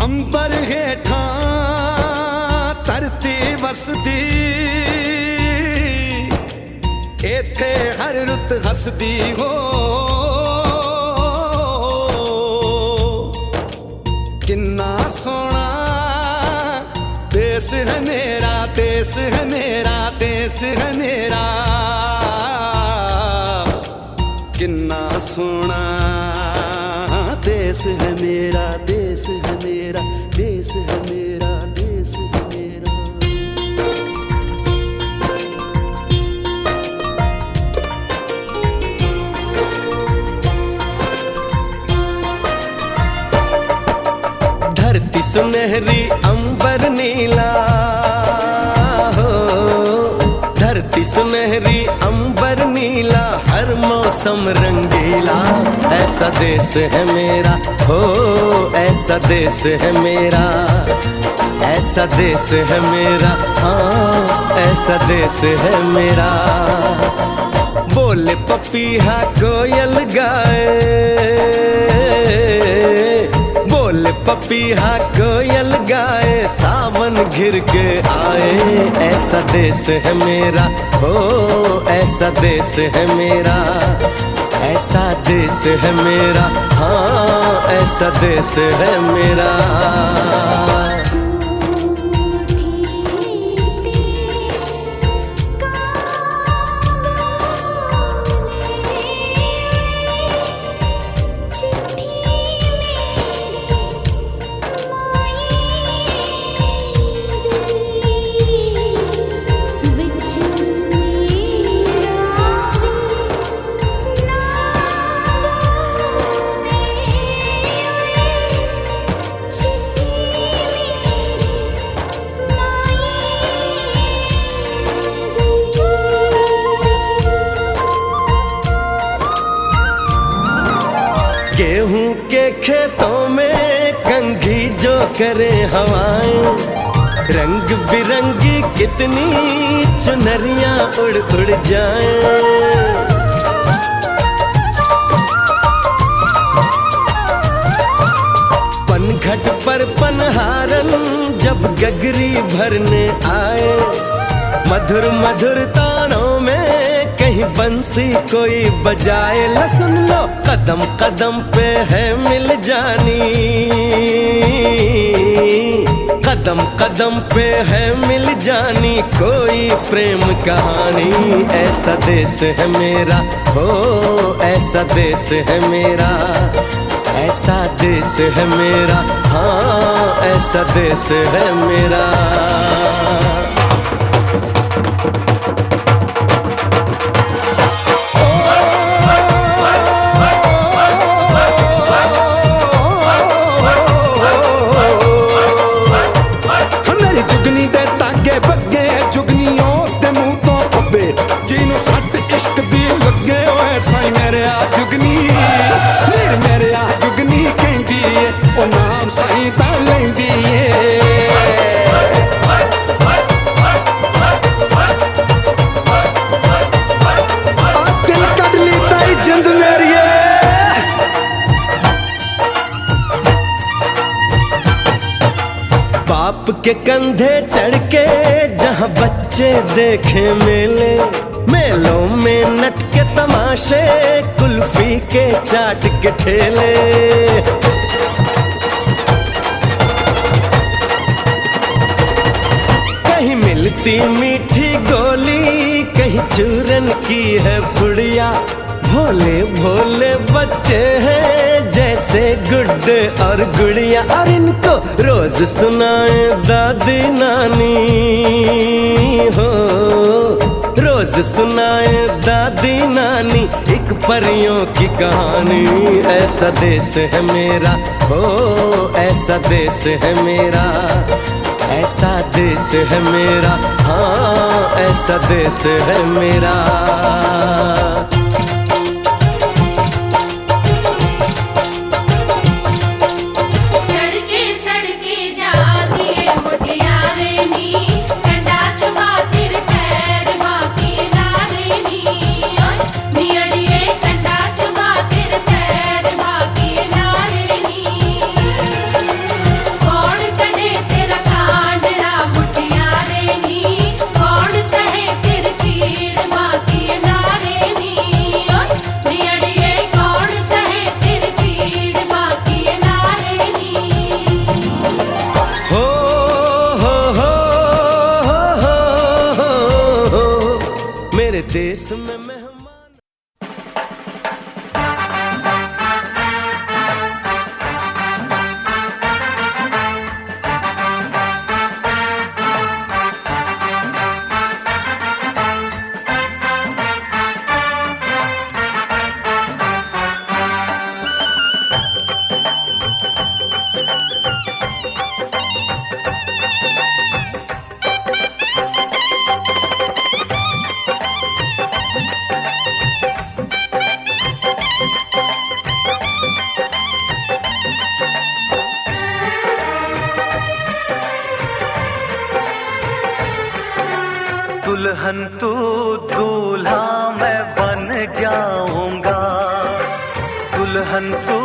अंबर हेठा धरती वसदी, इथे हर रुत हसदी हो। किन्ना सोना देश है मेरा, देश है मेरा, देश है मेरा। किन्ना सोना देश है मेरा, देश है मेरा, देश है मेरा, देश है मेरा। धरती सुनहरी अंबर नीला हो, धरती सुनहरी अंबर नीला, हर मौसम रंगीला। ऐसा देश है मेरा हो, ऐसा देश है मेरा, ऐसा देश है मेरा, हाँ ऐसा देश है मेरा। बोले पपीहा कोयल गाए, बोले पपीहा कोयल गाए, सावन घिर के आए। ऐसा देश है मेरा हो, ऐसा देश है मेरा, ऐसा देश है मेरा, हाँ ऐसा देश है मेरा। गेहूं के खेतों में कंघी जो करे हवाएं, रंग बिरंगी कितनी चुनरियां उड़ उड़ जाएं। पनघट पर पनहारन जब गगरी भरने आए, मधुर मधुर तानों में कहीं बंसी कोई बजाए। ला सुन लो कदम कदम पे है मिल जानी, कदम कदम पे है मिल जानी कोई प्रेम कहानी। ऐसा देश है मेरा हो, ऐसा देश है मेरा, ऐसा देश है मेरा, हाँ ऐसा देश है मेरा। बाप के कंधे चढ़ के जहाँ बच्चे देखे मेले, मेलों में नट के तमाशे, कुल्फी के चाट के ठेले। कहीं मिलती मीठी गोली, कहीं चूरन की है पुड़िया। भोले भोले बच्चे हैं जैसे गुड्डे और गुड़िया, और इनको रोज सुनाए दादी नानी हो, रोज सुनाए दादी नानी एक परियों की कहानी। ऐसा देश है मेरा हो, ऐसा देश है मेरा, ऐसा देश है मेरा, हाँ ऐसा देश है मेरा। सड़के जाती है मुटियारे नी, डंडा चुका फिर देश में मेहमान। दुल्हन तू दूल्हा मैं बन जाऊंगा, दुल्हन तू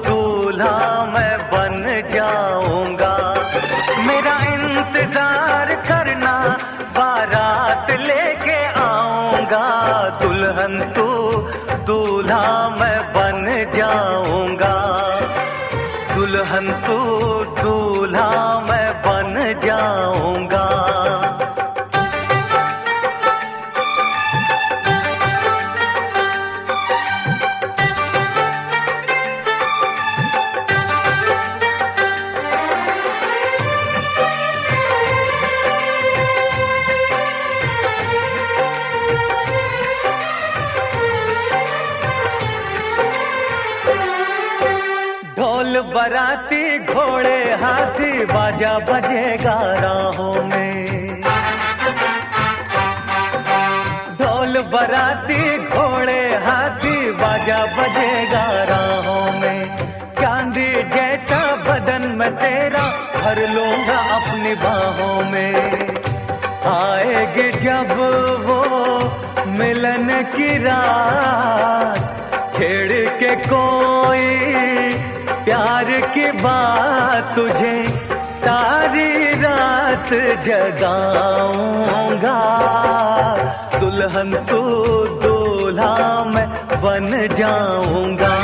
दूल्हा मैं बन जाऊंगा। मेरा इंतजार करना, बारात लेके आऊंगा। दुल्हन तू दूल्हा मैं बन जाऊंगा, दुल्हन तू दूल्हा मैं बन जाऊंगा। ढोल बराती घोड़े हाथी बाजा बजेगा राहों में। ढोल बराती घोड़े हाथी बाजा बजेगा राहों में। चांदी जैसा बदन में तेरा भर लूंगा अपनी बाहों में। आएगी जब वो मिलन की रात, छेड़ के कोई प्यार की बात, तुझे सारी रात जगाऊंगा। दुल्हन तू दूल्हा मैं बन जाऊंगा।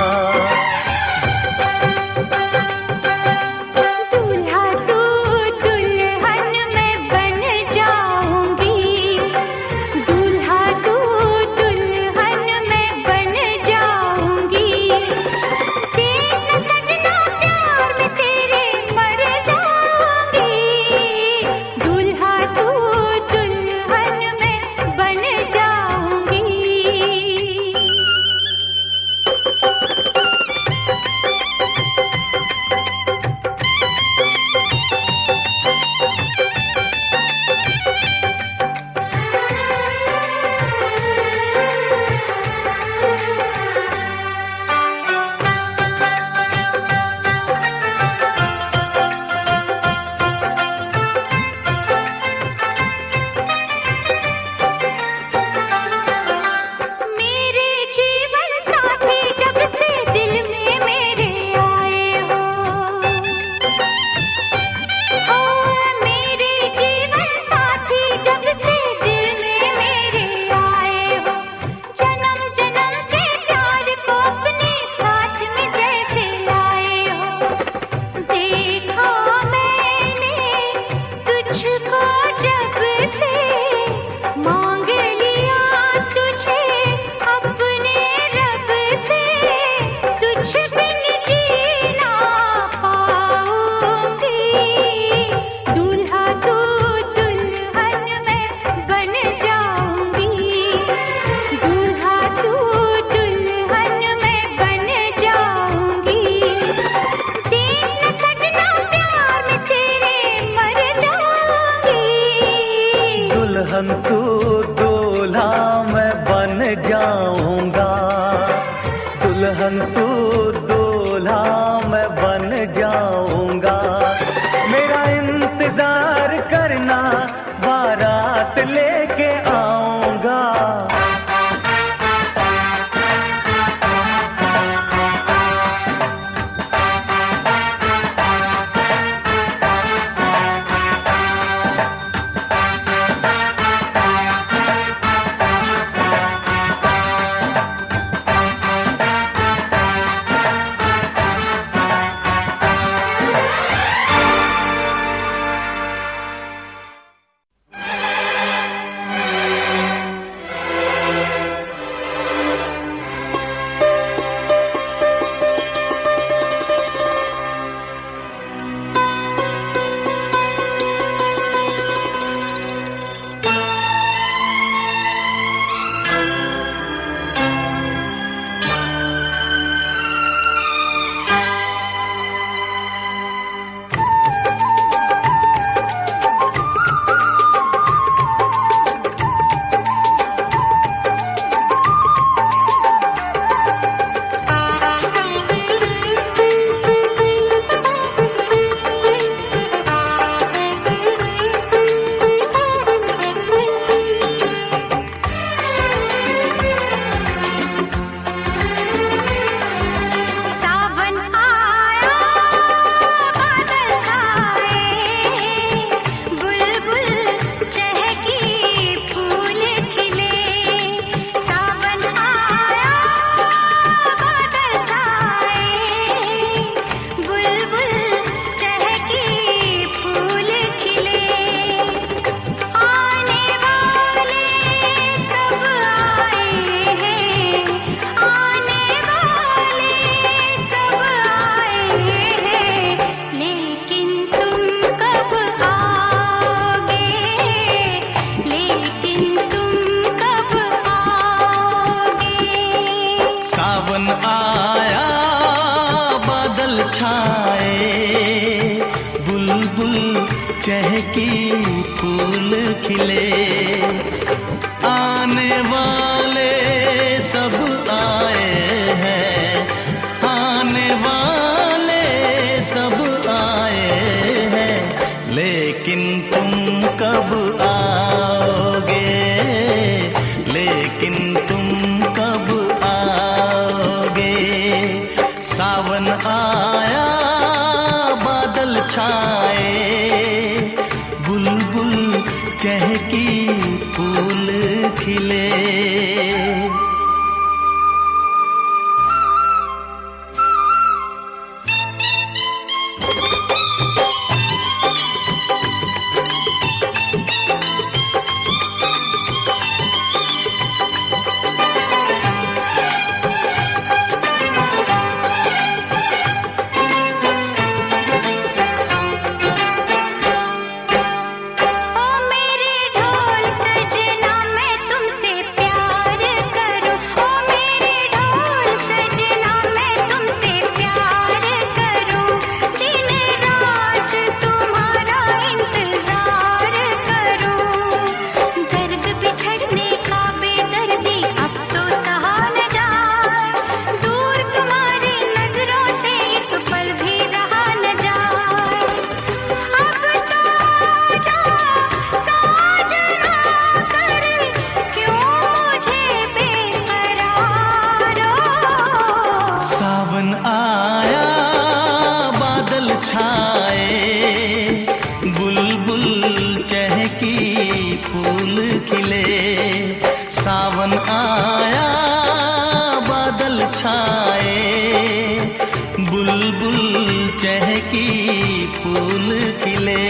दुल्हन तू दूल्हा मैं बन जाऊंगा, दुल्हन तू दूल्हा मैं बन जाऊंगा। मेरा इंतजार करना, बारात लेके आऊंगा। चहकी फूल खिले। आने वाले सब आए हैं, आने वाले सब आए हैं, लेकिन तुम कब आओगे, लेकिन तुम कब आओगे। सावन आया बादल छाए, बुलबुल चहकी फूल खिले। फूल खिले। सावन आया बादल छाए, बुलबुल चहकी फूल खिले।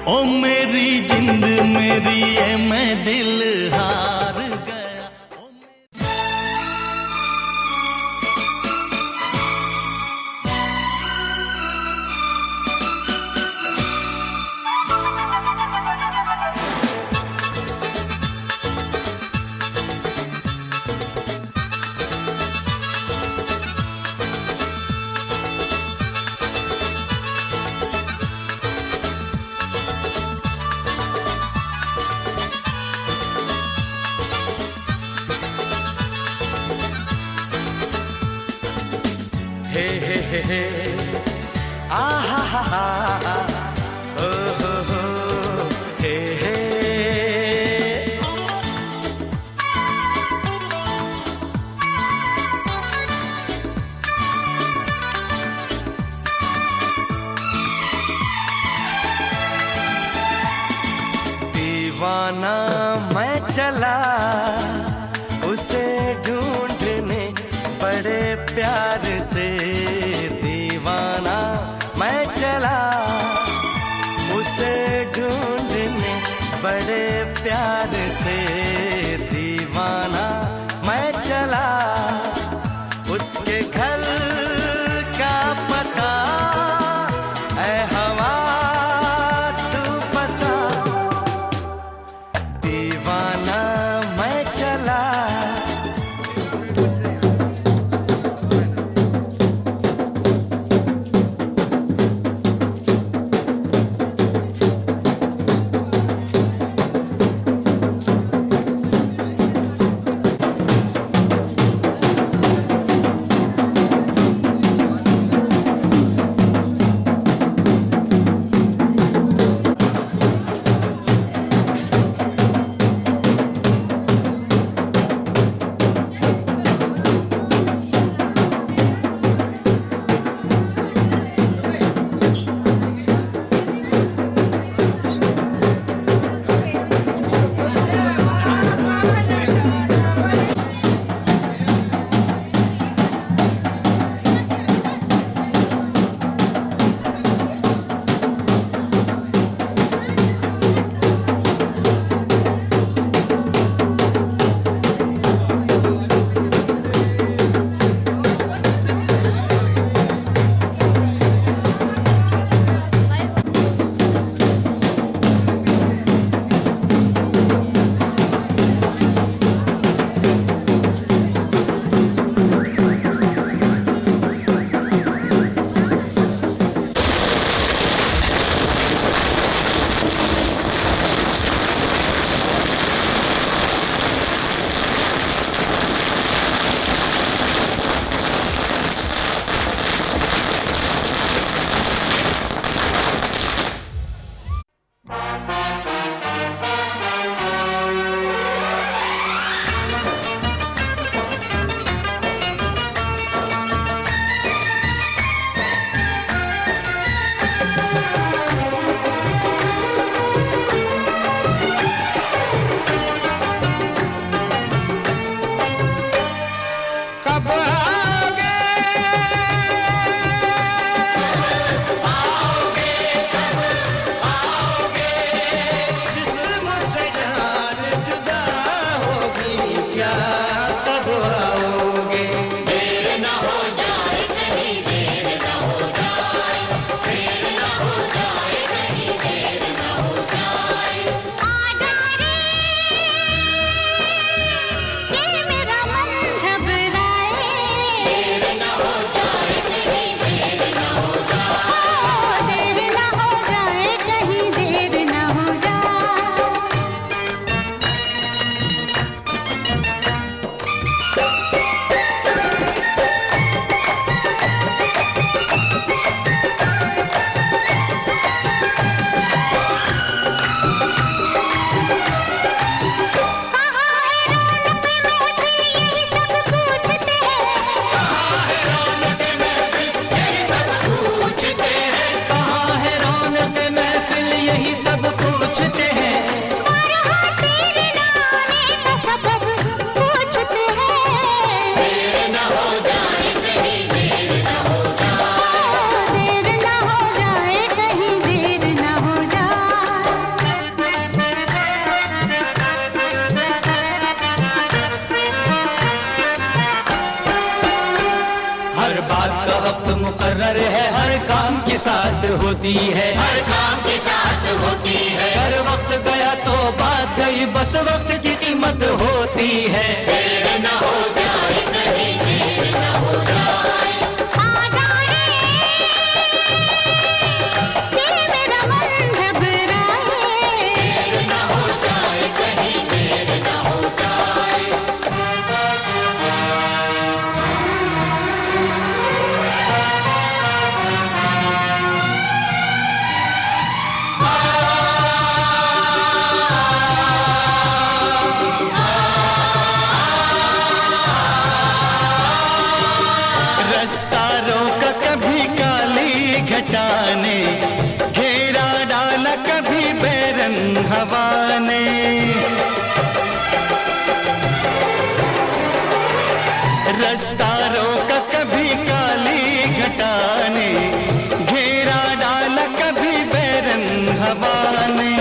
ओ मेरी जिंद मेरी है, मैं दिल हार गया। हे हे हे हे आ हा हा हा ओ हो हे हे। दीवाना मैं चला उसे ढूंढने बड़े प्यार से। दीवाना मैं चला उसे ढूंढने बड़े प्यार से। दीवाना मैं चला उसके घर का पता ऐ हवा तू पता। दीवाना मैं चला। साथ होती है, हर काम के साथ होती है। अगर वक्त गया तो बात गई, बस वक्त की कीमत होती है। देर न हो जाए कहीं, देर न हो जाए। रास्ता रोका कभी काली घटा ने, घेरा डाला कभी बैरंग हवा ने। रास्ता रोका कभी काली घटा ने, घेरा डाला कभी बैरंग हवा ने।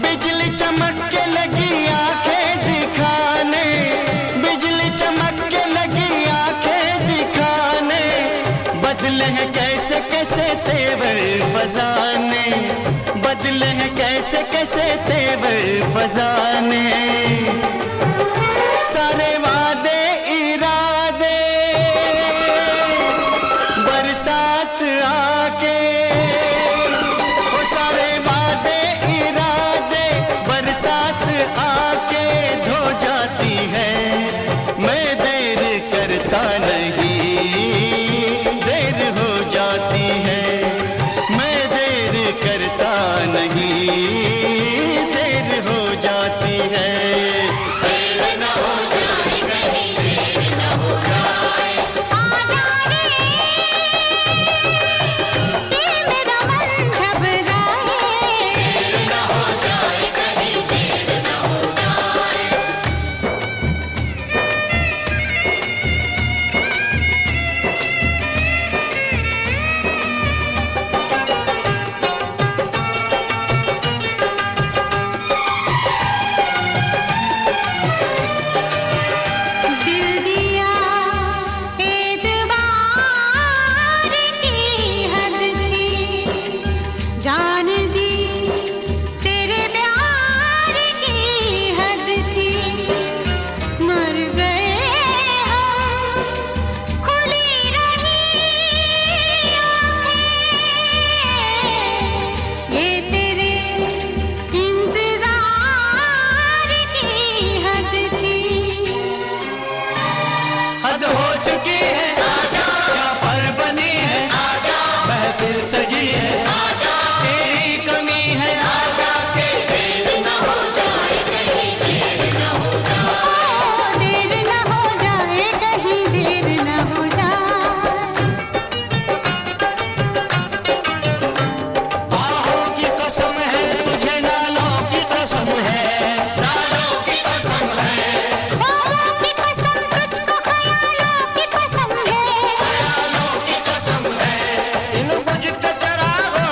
बिजली चमक के लगी आंखें दिखाने, बिजली चमक के लगी आंखें दिखाने। बदले हैं कैसे कैसे तेवर फजाने, बदले हैं कैसे कैसे तेवर फजाने। सारे वादे इरादे बरसात आके, वो सारे वादे इरादे बरसात आके धो जाती है। मैं देर करता नहीं, देर हो जाती है। मैं देर करता नहीं, देर हो जाती है। देर न हो जाए कहीं, देर न हो जाए। मेरा मन घबराए, देर न हो जाए कहीं, देर न हो जाए। दिल दिया एतबार की हद थी, जान दी तेरे प्यार की हद थी। मर गए हम, खुली रही आँखें, ये तेरे इंतजार की हद थी। हद हो चुकी है, जहाँ पर बनी है, महफिल सजी है, तेरी कमी है। देर न हो जाए कहीं, देर न हो जाए। देर न हो जाए कहीं, देर न हो जाए। बाहों की कसम है तुझे, नालों की कसम है, नालों की कसम है, ख्वाबों की कसम तुझको, ख्यालों की कसम है। ख्यालों की कसम है। इन बुझते चरागों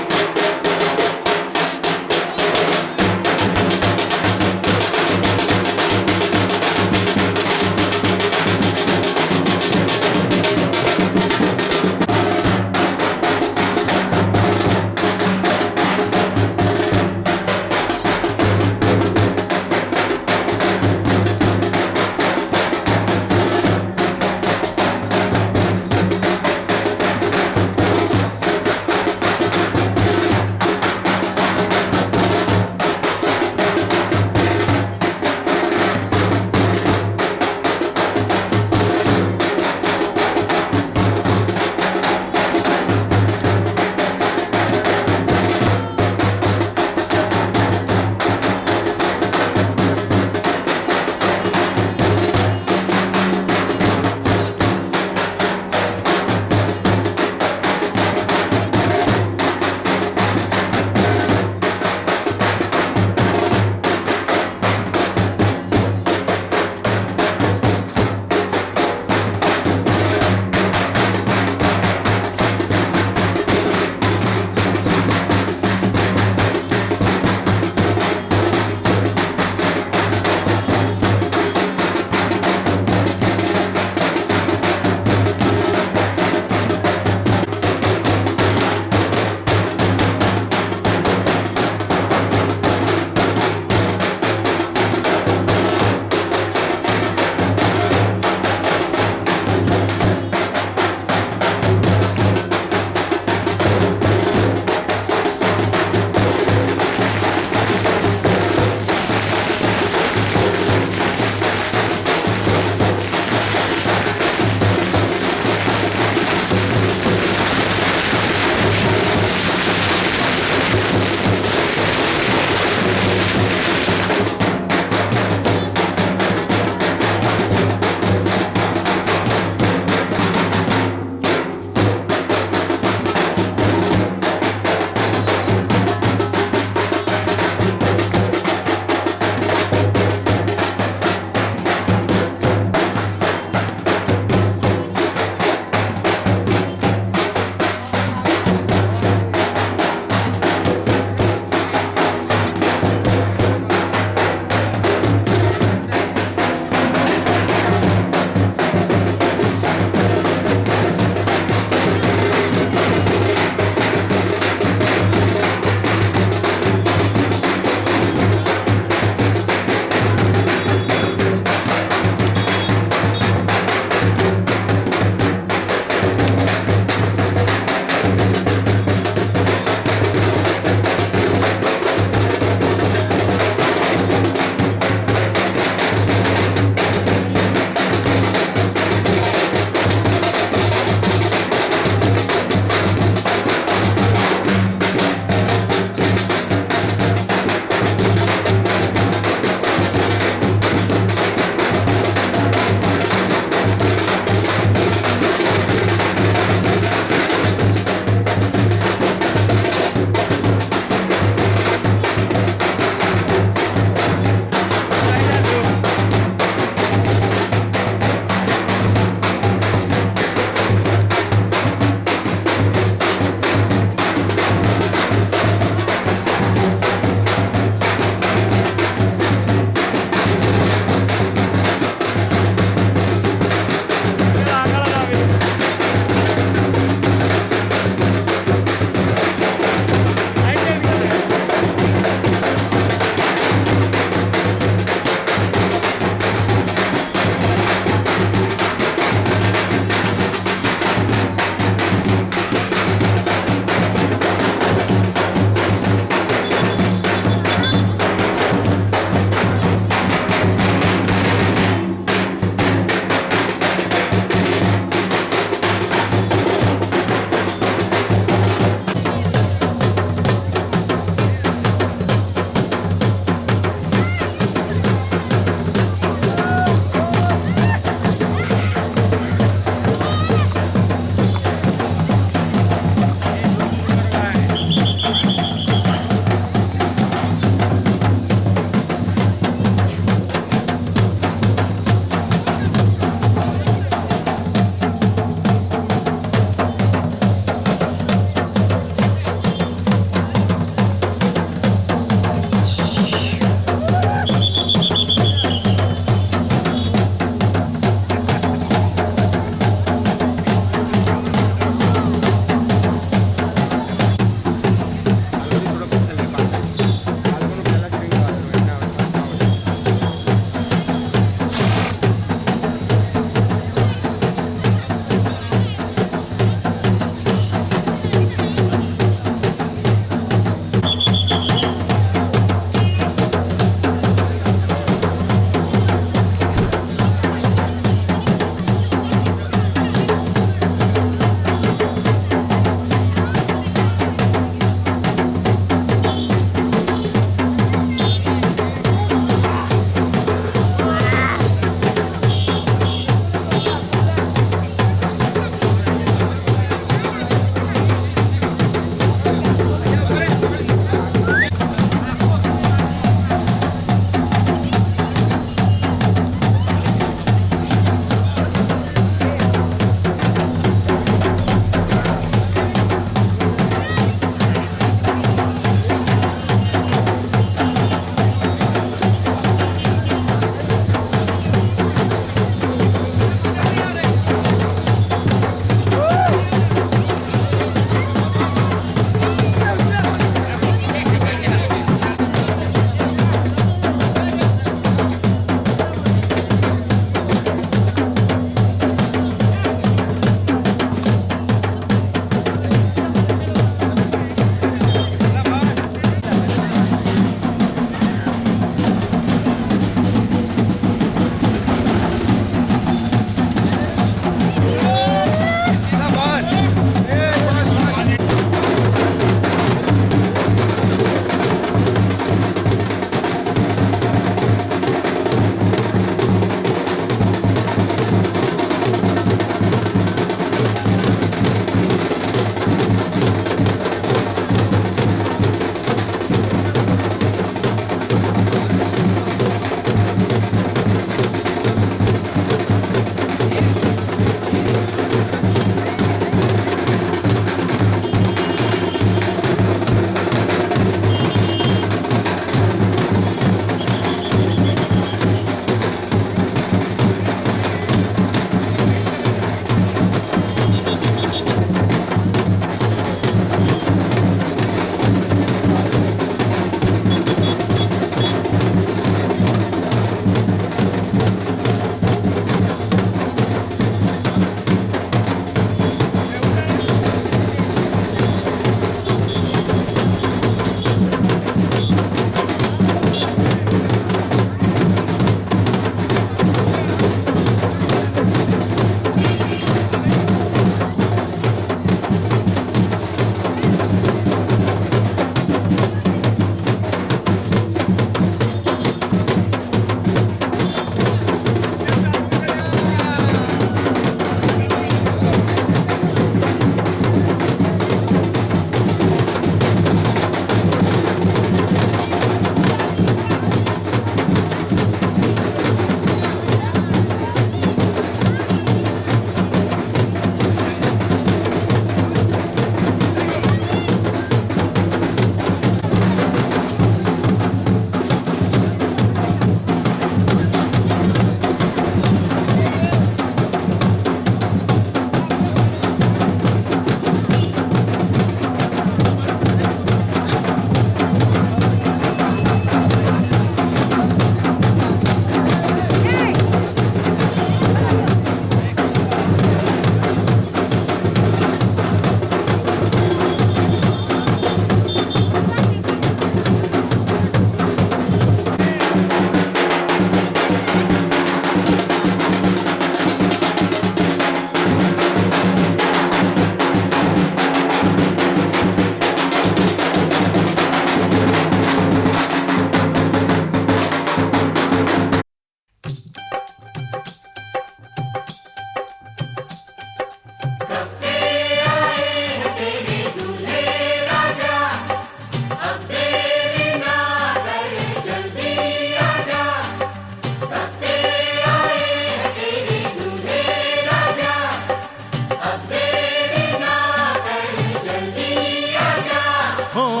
ओ,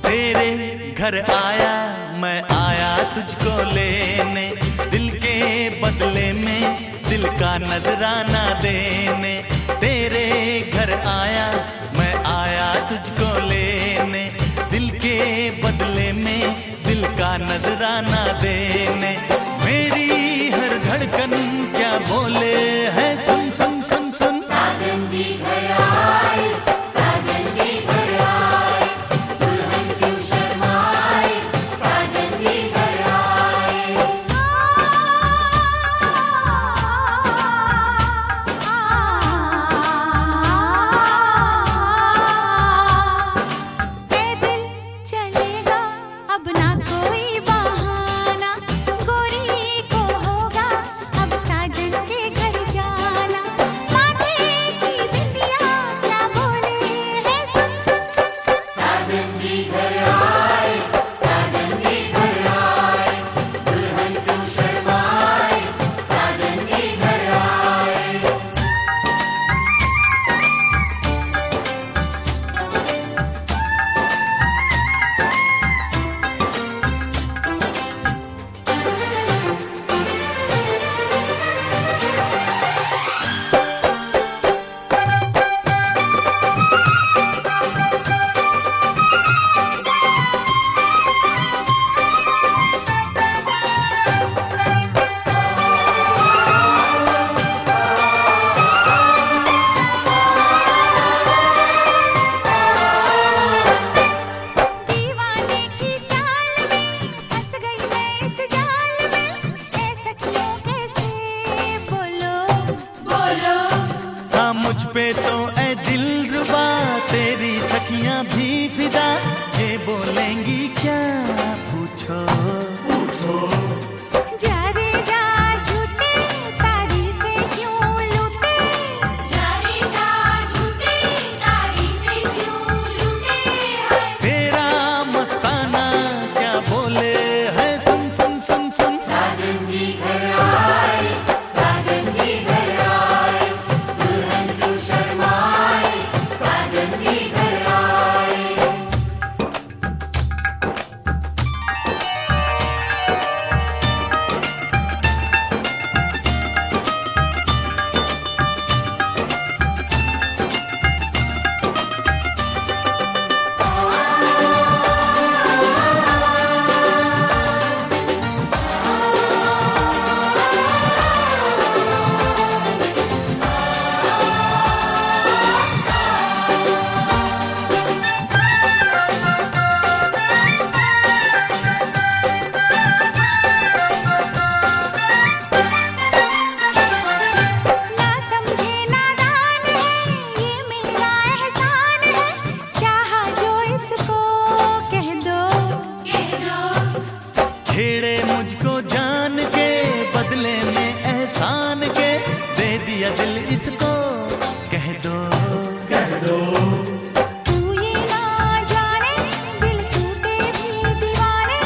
तेरे घर आया मैं आया तुझको लेने, दिल के बदले में दिल का नजराना देने। तेरे घर आया मैं आया तुझको लेने, दिल के बदले में दिल का नजराना देने। मेरी हर धड़कन क्या बोले है, सुन सुन सुन सुन। साजन जी घर आए, साजन जी घर आए, दुल्हन क्यों शर्माए, साजन जी घर आए। पैदल चलेगा अब ना कोई बहाना, गोरी को होगा अब साजन के घर जाना। माथे की बिंदिया क्या बोले है, सुन सुन सुन सुन। साजन जी घर आए, साजन जी घर आए, दुल्हन क्यों शर्माए, साजन जी घर आए। दीवाने की चाल में फंस गई मैं इस जाल में, ऐसा क्यों कैसे बोलो बोलो हाँ मुझ पे तो ऐ दिलरुबा तेरी सखियां भी फिदा, ये बोलेंगी क्या पूछो। जा रे जा झूठे तारीफें क्यों लूटे, जारी जा झूठी तारीफें क्यों लूटे हैं। तेरा मस्ताना क्या बोले है, सुन सुन सुन सुन। साजन जी घर आए, साजन जी घर आए, दुल्हन क्यों शर्माए, साजन जी घर आए। ना समझे नादान है ये मेरा एहसान है, चाहा जो इसको कह दो। कह दो छेड़े मुझको जान के बदले में एहसान के, दे दिया दिल इसको कह दो। तू ये ना जाने दिल टूटे भी दीवाने,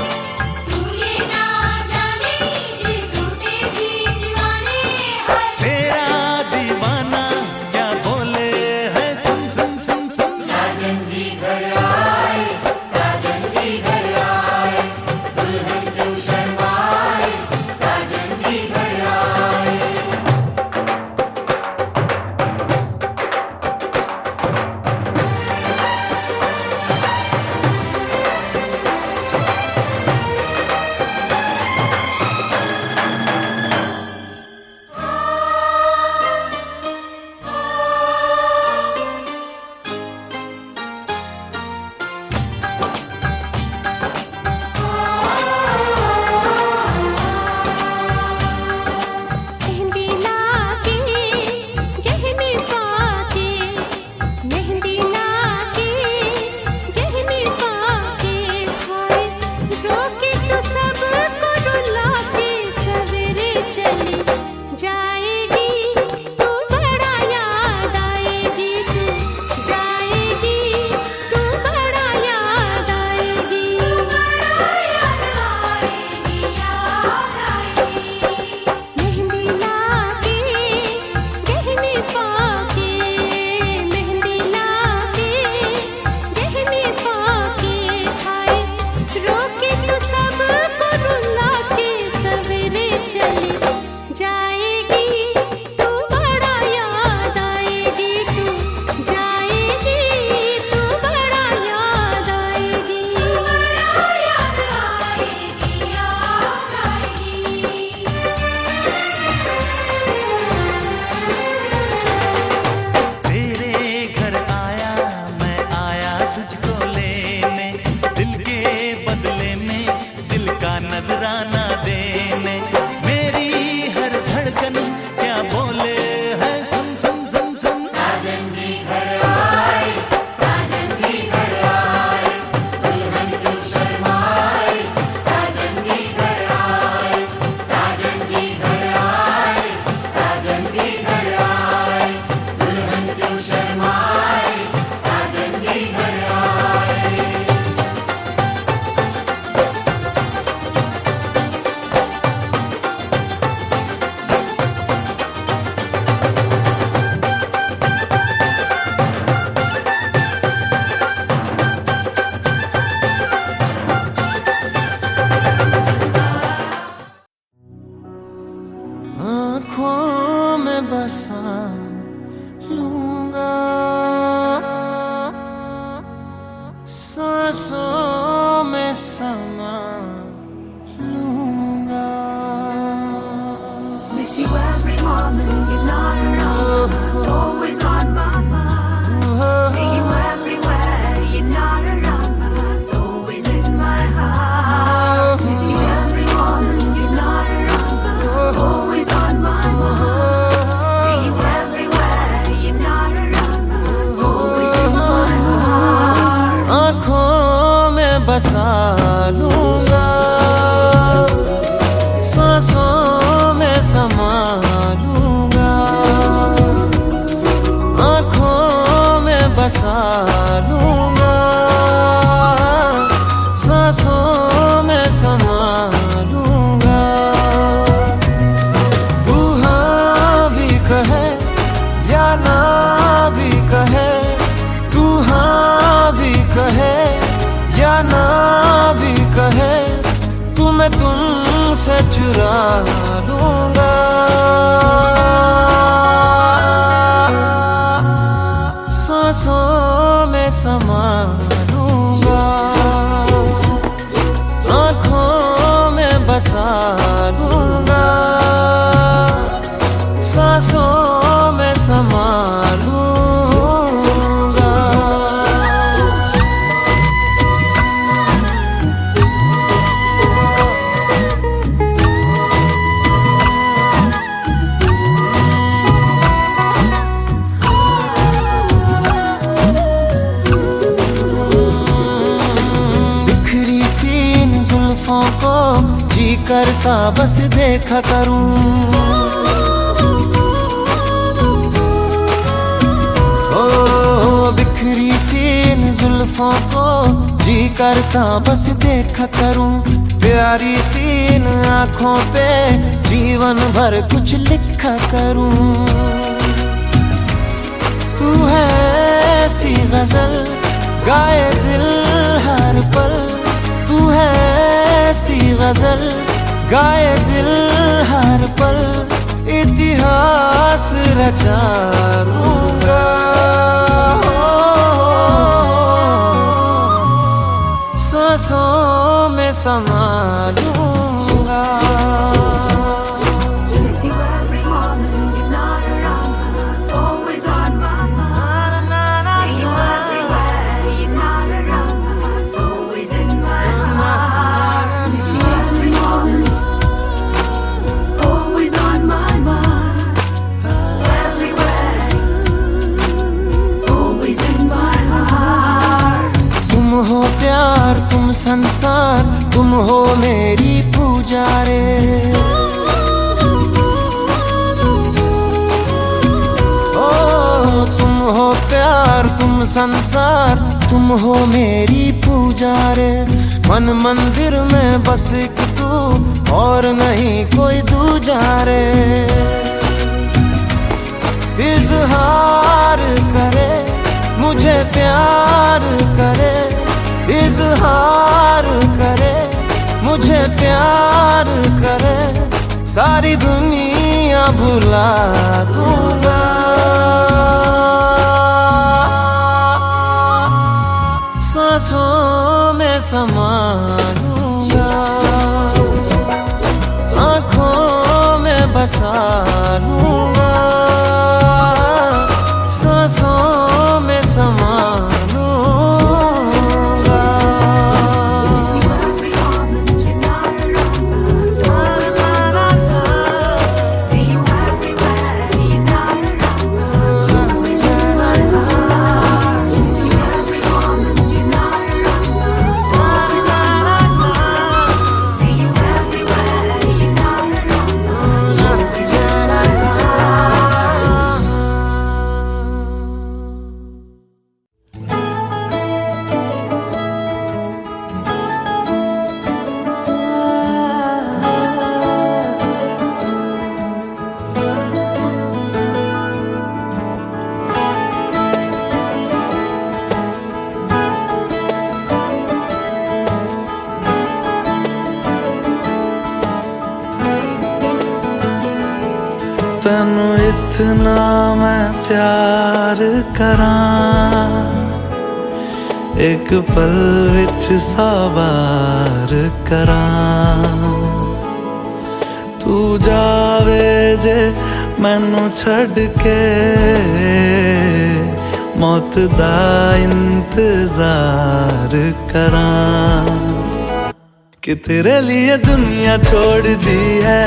तू ये ना जाने दिल टूटे भी दीवाने हैं। तेरा दीवाना क्या बोले है, सुन सुन सुन सुन। साजन जी घर आए, साजन जी घर आए, दुल्हन क्यों शर्माए, साजन जी घर बसा लूंगा, सांसों में समा लूंगा। Miss you every moment you're not around, always on my mind. See you everywhere, you're not around, always in my heart. Miss you every moment you're not around, always on my mind. See you everywhere, you're not around, always in my heart. आँखों में बसा लूंगा, सांसों में समा लूंगा, आँखों में बसा लूंगा, सांसों में समा लूंगा। तू हाँ भी कहे या ना भी कहे, तू हाँ भी कहे या ना भी कहे, तुम्हें तुमसे चुरा लूंगा, सांसों में समा लूंगा, आँखों में बसा लूंगा, सांसों में समा लूंगा। बिखरी सी इन जुल्फों को जी करता बस देखा करूं, ओ बिखरी सी इन जुल्फों को जी करता बस देखा करूं, प्यारी सी इन आँखों पे जीवन भर कुछ लिखा करूं। तू है ऐसी गजल गाए दिल हर पल, तू है ऐसी गजल गाए दिल हर पल, इतिहास रचा दूंगा, सांसों में समा लूंगा। Miss you every moment you're not around, always on my mind. See you everywhere, you're not around, always in my heart. Miss you every moment, always on my mind. Everywhere, always in my heart. तुम हो प्यार, तुम संसार, तुम हो मेरी पूजा रे, ओ तुम हो प्यार, तुम संसार, तुम हो मेरी पूजा रे। मन मंदिर में बस एक तू और नहीं कोई दूजा रे, इजहार करे मुझे प्यार करे, इजहार करे मुझे प्यार करे, सारी दुनिया भुला दूंगा, सांसों में समा लूंगा, आँखों में बसा लूंगा, सांसों में समा See you every moment you're not around, always on my mind. See you everywhere, you're not around, always in my heart. See you every moment you're not around, always on my mind. See you everywhere, you're not around, always in my heart. तैनू इतना मैं प्यार करां, एक पल विच साबार करां। तू जावे जे मैनू छड़ के, मौत दा इंतजार करां। कि तेरे लिए दुनिया छोड़ दी है,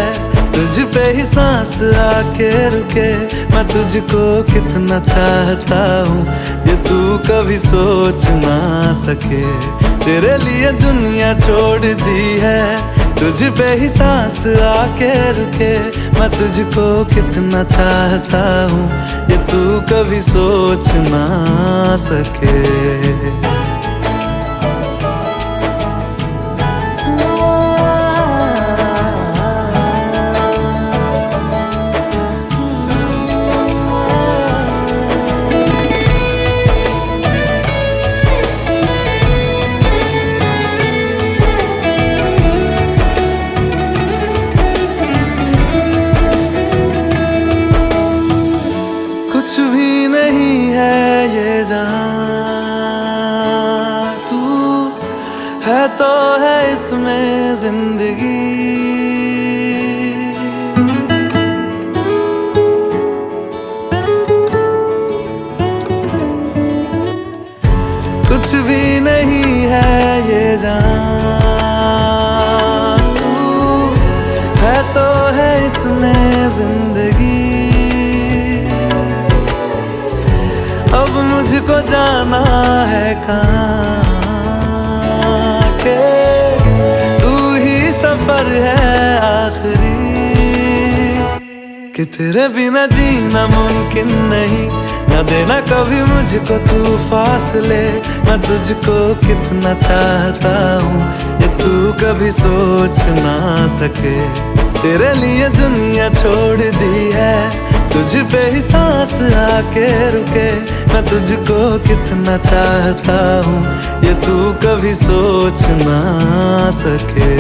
तुझ पे ही सांस आके रुके। मैं तुझको कितना चाहता हूँ ये तू कभी सोच ना सके। तेरे लिए दुनिया छोड़ दी है, तुझ पे ही सांस आके रुके। मैं तुझको कितना चाहता हूँ ये तू कभी सोच ना सके। कुछ भी नहीं है ये जहां, तू है तो है इसमें जिंदगी। कुछ भी नहीं है ये जहां, तू है तो है इसमें जिंदगी। अब मुझको जाना है कहाँ के, तू ही सफर है आखिरी। कि तेरे बिना जीना मुमकिन नहीं, न देना कभी मुझको तू फासले। मैं तुझको कितना चाहता हूँ ये तू कभी सोच ना सके। तेरे लिए दुनिया छोड़ दी है, तुझ पे ही सांस आके रुके। मैं तुझको कितना चाहता हूँ ये तू कभी सोच ना सके।